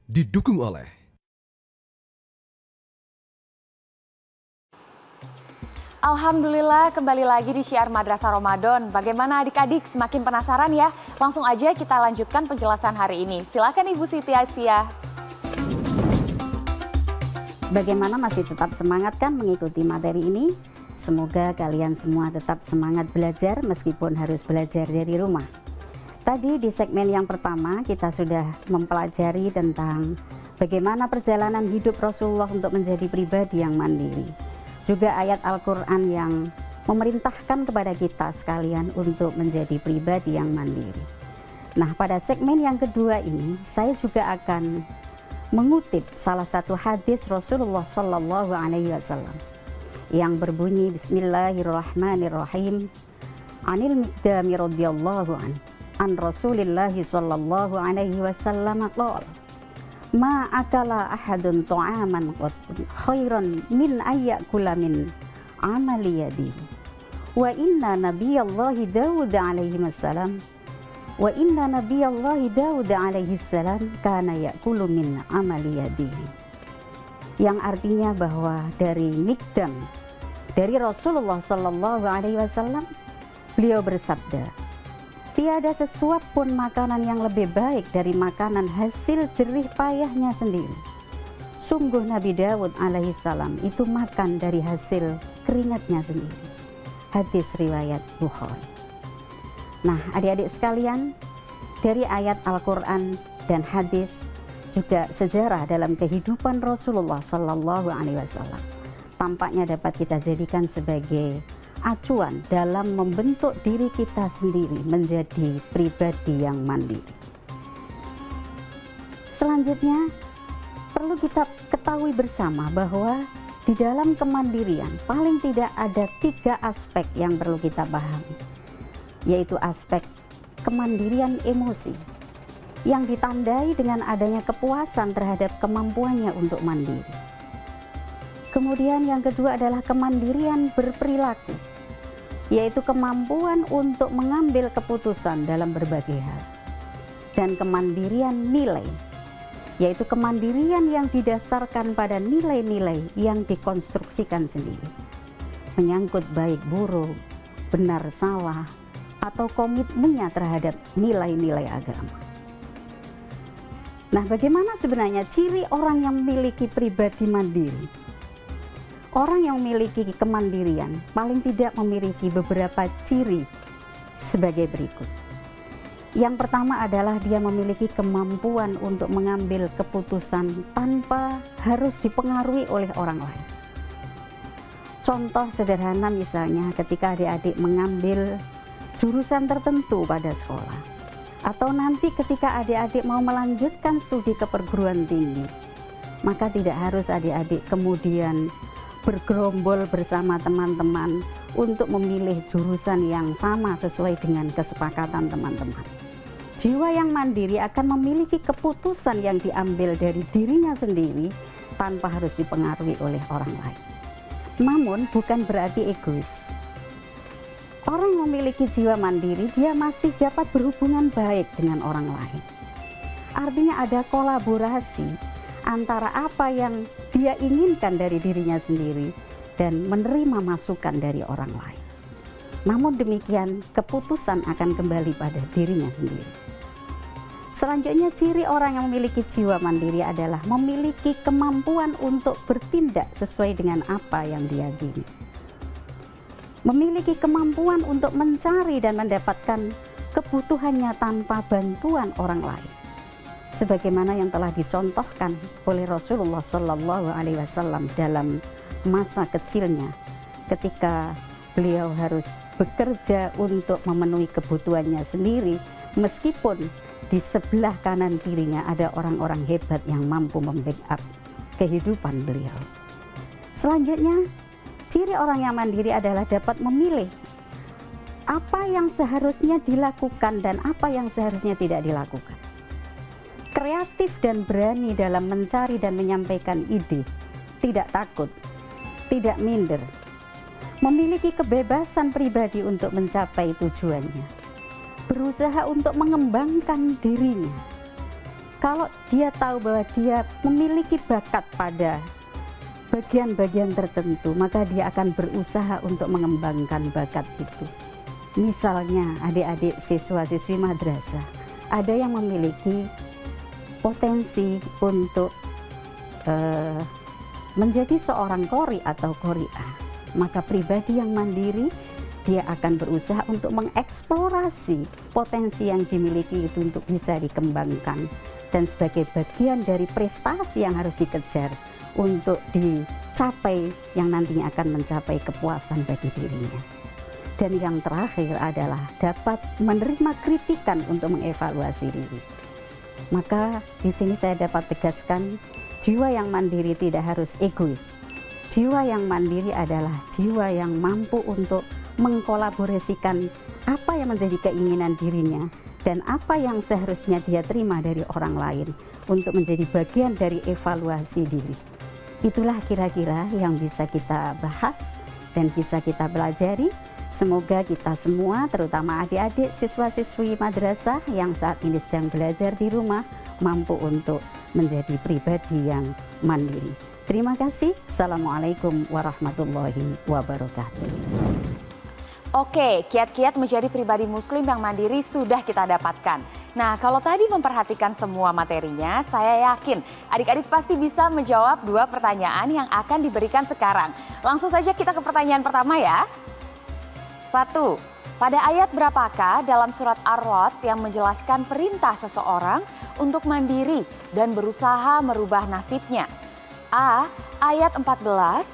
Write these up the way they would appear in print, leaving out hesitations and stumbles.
didukung oleh Alhamdulillah, kembali lagi di Syiar Madrasah Ramadan. Bagaimana adik-adik, semakin penasaran ya? Langsung aja kita lanjutkan penjelasan hari ini. Silakan Ibu Siti Aisyah. Bagaimana, masih tetap semangat kan mengikuti materi ini? Semoga kalian semua tetap semangat belajar meskipun harus belajar dari rumah. Tadi di segmen yang pertama kita sudah mempelajari tentang bagaimana perjalanan hidup Rasulullah untuk menjadi pribadi yang mandiri. Juga ayat Al-Quran yang memerintahkan kepada kita sekalian untuk menjadi pribadi yang mandiri. Nah, pada segmen yang kedua ini saya juga akan mengutip salah satu hadis Rasulullah SAW yang berbunyi Bismillahirrahmanirrahim. Anil Miqdami radhiyallahu an Rasulillahi sallallahu alaihi wasallam qala ma akala ahadun ta'aman khairan min ayyakula min amali yadihi wa inna nabiyallahi Daud alaihi salam kana yakulu min amali yadihi, yang artinya bahwa dari Miqdam, dari Rasulullah sallallahu alaihi wasallam, beliau bersabda, tiada sesuap pun makanan yang lebih baik dari makanan hasil jerih payahnya sendiri. Sungguh Nabi Daud alaihissalam itu makan dari hasil keringatnya sendiri. Hadis riwayat Bukhari. Nah, adik-adik sekalian, dari ayat Al-Quran dan hadis, juga sejarah dalam kehidupan Rasulullah Sallallahu Alaihi Wasallam tampaknya dapat kita jadikan sebagai acuan dalam membentuk diri kita sendiri menjadi pribadi yang mandiri. Selanjutnya, perlu kita ketahui bersama bahwa di dalam kemandirian paling tidak ada 3 aspek yang perlu kita pahami, yaitu aspek kemandirian emosi yang ditandai dengan adanya kepuasan terhadap kemampuannya untuk mandiri. Kemudian yang kedua adalah kemandirian berperilaku, yaitu kemampuan untuk mengambil keputusan dalam berbagai hal. Dan kemandirian nilai, yaitu kemandirian yang didasarkan pada nilai-nilai yang dikonstruksikan sendiri, menyangkut baik buruk, benar salah, atau komitmennya terhadap nilai-nilai agama. Nah, bagaimana sebenarnya ciri orang yang memiliki pribadi mandiri? Orang yang memiliki kemandirian paling tidak memiliki beberapa ciri sebagai berikut. Yang pertama adalah dia memiliki kemampuan untuk mengambil keputusan tanpa harus dipengaruhi oleh orang lain. Contoh sederhana misalnya ketika adik-adik mengambil jurusan tertentu pada sekolah, atau nanti ketika adik-adik mau melanjutkan studi ke perguruan tinggi, maka tidak harus adik-adik kemudian bergerombol bersama teman-teman untuk memilih jurusan yang sama sesuai dengan kesepakatan teman-teman. Jiwa yang mandiri akan memiliki keputusan yang diambil dari dirinya sendiri tanpa harus dipengaruhi oleh orang lain. Namun bukan berarti egois. Orang yang memiliki jiwa mandiri, dia masih dapat berhubungan baik dengan orang lain. Artinya ada kolaborasi antara apa yang dia inginkan dari dirinya sendiri dan menerima masukan dari orang lain. Namun demikian, keputusan akan kembali pada dirinya sendiri. Selanjutnya, ciri orang yang memiliki jiwa mandiri adalah memiliki kemampuan untuk bertindak sesuai dengan apa yang diyakini. Memiliki kemampuan untuk mencari dan mendapatkan kebutuhannya tanpa bantuan orang lain, sebagaimana yang telah dicontohkan oleh Rasulullah Shallallahu Alaihi Wasallam dalam masa kecilnya, ketika beliau harus bekerja untuk memenuhi kebutuhannya sendiri, meskipun di sebelah kanan kirinya ada orang-orang hebat yang mampu membackup kehidupan beliau. Selanjutnya, ciri orang yang mandiri adalah dapat memilih apa yang seharusnya dilakukan dan apa yang seharusnya tidak dilakukan. Kreatif dan berani dalam mencari dan menyampaikan ide, tidak takut, tidak minder, memiliki kebebasan pribadi untuk mencapai tujuannya, berusaha untuk mengembangkan dirinya. Kalau dia tahu bahwa dia memiliki bakat pada bagian-bagian tertentu, maka dia akan berusaha untuk mengembangkan bakat itu. Misalnya adik-adik siswa-siswi madrasah, ada yang memiliki potensi untuk menjadi seorang qori atau qori'ah. Maka pribadi yang mandiri, dia akan berusaha untuk mengeksplorasi potensi yang dimiliki itu untuk bisa dikembangkan. Dan sebagai bagian dari prestasi yang harus dikejar untuk dicapai, yang nantinya akan mencapai kepuasan bagi dirinya. Dan yang terakhir adalah dapat menerima kritikan untuk mengevaluasi diri. Maka di sini saya dapat tegaskan, jiwa yang mandiri tidak harus egois. Jiwa yang mandiri adalah jiwa yang mampu untuk mengkolaborasikan apa yang menjadi keinginan dirinya dan apa yang seharusnya dia terima dari orang lain untuk menjadi bagian dari evaluasi diri. Itulah kira-kira yang bisa kita bahas dan bisa kita pelajari. Semoga kita semua, terutama adik-adik siswa-siswi madrasah yang saat ini sedang belajar di rumah, mampu untuk menjadi pribadi yang mandiri. Terima kasih. Assalamualaikum warahmatullahi wabarakatuh. Oke, kiat-kiat menjadi pribadi muslim yang mandiri sudah kita dapatkan. Nah, kalau tadi memperhatikan semua materinya, saya yakin adik-adik pasti bisa menjawab 2 pertanyaan yang akan diberikan sekarang. Langsung saja kita ke pertanyaan pertama ya. 1. Pada ayat berapakah dalam surat Ar-Ra'd yang menjelaskan perintah seseorang untuk mandiri dan berusaha merubah nasibnya? A. Ayat 14,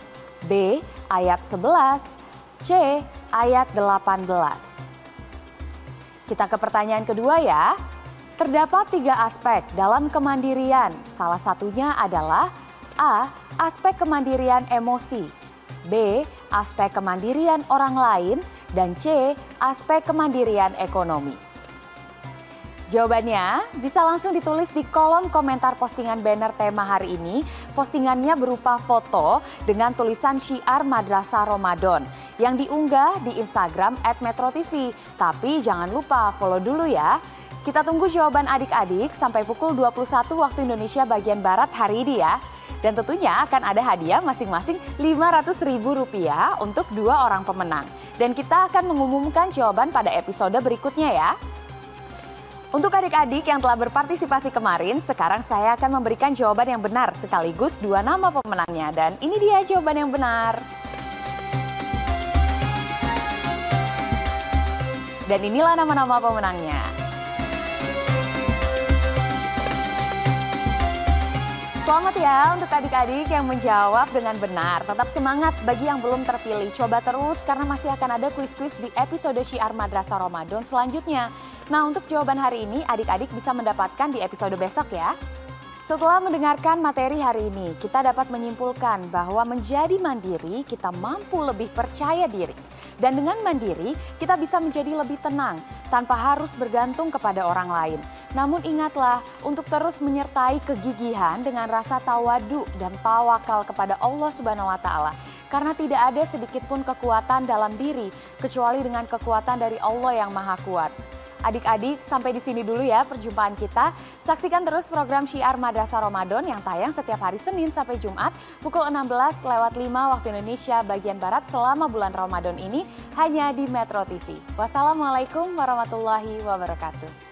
B. Ayat 11, C. Ayat 18. Kita ke pertanyaan kedua ya. Terdapat 3 aspek dalam kemandirian. Salah satunya adalah A. Aspek kemandirian emosi, B. Aspek kemandirian orang lain, dan C. Aspek kemandirian ekonomi. Jawabannya bisa langsung ditulis di kolom komentar postingan banner tema hari ini. Postingannya berupa foto dengan tulisan syiar Madrasah Ramadan yang diunggah di Instagram @metrotv. Tapi jangan lupa follow dulu ya. Kita tunggu jawaban adik-adik sampai pukul 21 waktu Indonesia bagian Barat hari ini ya. Dan tentunya akan ada hadiah masing-masing Rp500.000 untuk 2 orang pemenang. Dan kita akan mengumumkan jawaban pada episode berikutnya ya. Untuk adik-adik yang telah berpartisipasi kemarin, sekarang saya akan memberikan jawaban yang benar sekaligus 2 nama pemenangnya. Dan ini dia jawaban yang benar. Dan inilah nama-nama pemenangnya. Selamat ya untuk adik-adik yang menjawab dengan benar. Tetap semangat bagi yang belum terpilih. Coba terus karena masih akan ada kuis-kuis di episode Syiar Madrasah Ramadan selanjutnya. Nah, untuk jawaban hari ini adik-adik bisa mendapatkan di episode besok ya. Setelah mendengarkan materi hari ini, kita dapat menyimpulkan bahwa menjadi mandiri kita mampu lebih percaya diri. Dan dengan mandiri kita bisa menjadi lebih tenang tanpa harus bergantung kepada orang lain. Namun ingatlah untuk terus menyertai kegigihan dengan rasa tawadu dan tawakal kepada Allah Subhanahu wa Ta'ala. Karena tidak ada sedikit pun kekuatan dalam diri kecuali dengan kekuatan dari Allah yang Maha Kuat. Adik-adik, sampai di sini dulu ya perjumpaan kita. Saksikan terus program Syiar Madrasah Ramadan yang tayang setiap hari Senin sampai Jumat pukul 16:05 waktu Indonesia bagian Barat selama bulan Ramadan ini hanya di Metro TV. Wassalamualaikum warahmatullahi wabarakatuh.